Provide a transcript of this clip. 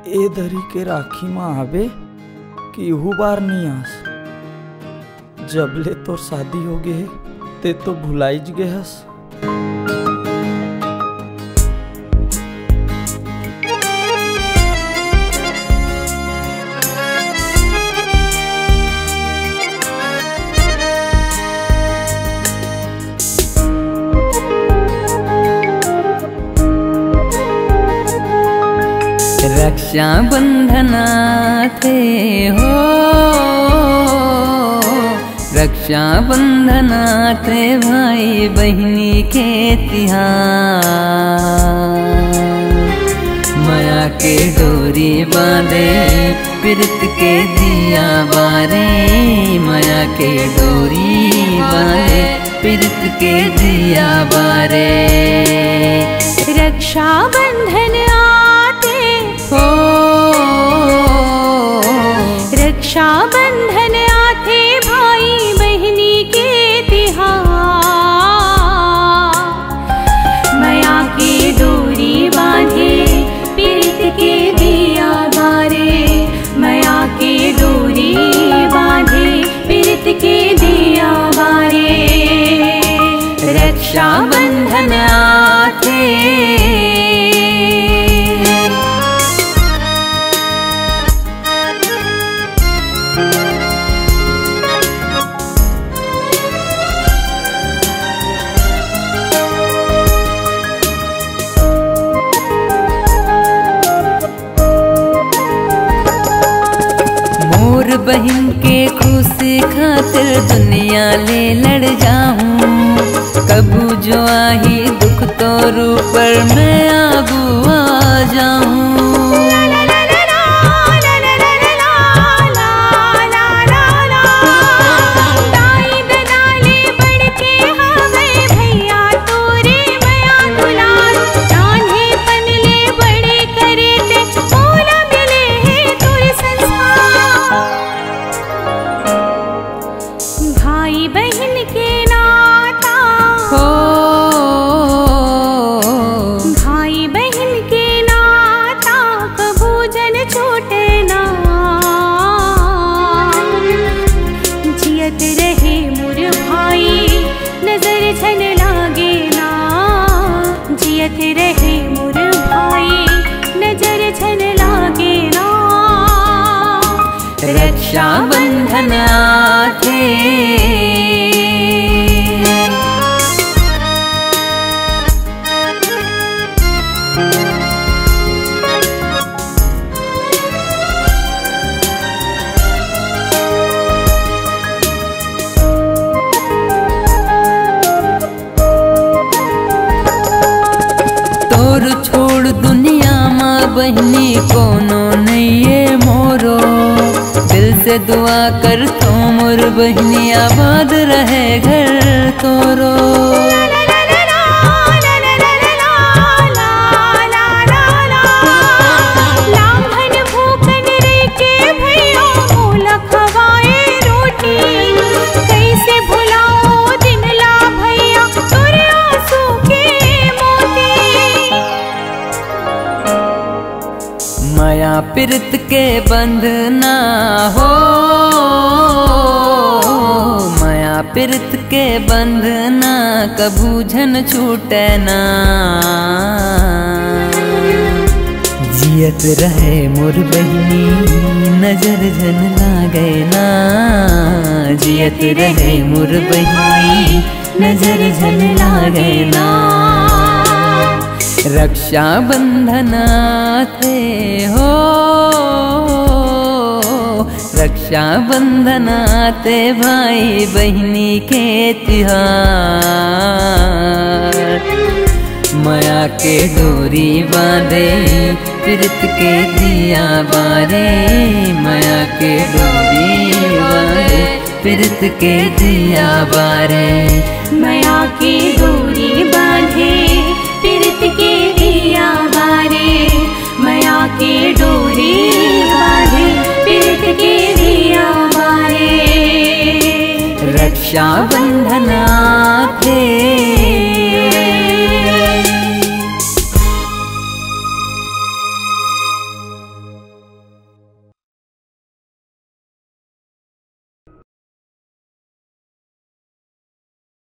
ए दरी के राखी माँ आबे कि इहू बार नहीं आस। जबले तोर शादी हो गे ते तो भुलाइज गे हस। रक्षा बंधनाते हो, रक्षा बंधनाते भाई बहनी के तिहार। माया के डोरी बांधे प्रीत के दिया बारे। माया के डोरी बांधे प्रीत के दिया बारे। रक्षा बंधन हो, रक्षा बंधन आते भाई बहनी के तिहार। माया की डोरी बांधे प्रीत के दिया बारे। माया की डोरी बांधे प्रीत के दिया बारे। रक्षा बंधन आते बहन के खुशी खातिर दुनिया ले लड़ जाऊं। कबू जो आही दुख तोरू पर मैं आगू आ जाऊं। रहे मोर भाई नजर झन लागे ना। रक्षा बंधन आते छोड़ दुनिया माँ बहनी कोनो नहीं ये मोरो। दिल से दुआ कर तो मोर बहनी आबाद रहे घर तोरो। माया प्रीत के बंधना हो, माया प्रीत के बंधना कभू झन छूटे ना। जियत रहे मोर बहनी नजर झन लागे ना। जियत रहे मोर बहनी नजर झन लागे ना। रक्षा बंधनाते हो, रक्षा बंधनाते भाई बहनी के तिहार। माया के डोरी बांधे प्रीत के दिया बारे। माया के डोरी बांधे प्रीत के दिया बारे। माया की डोरी बांधे प्रीत के दिया बारे। माया की डोरी बांधे प्रीत के दिया बारे। रक्षा बंधनाते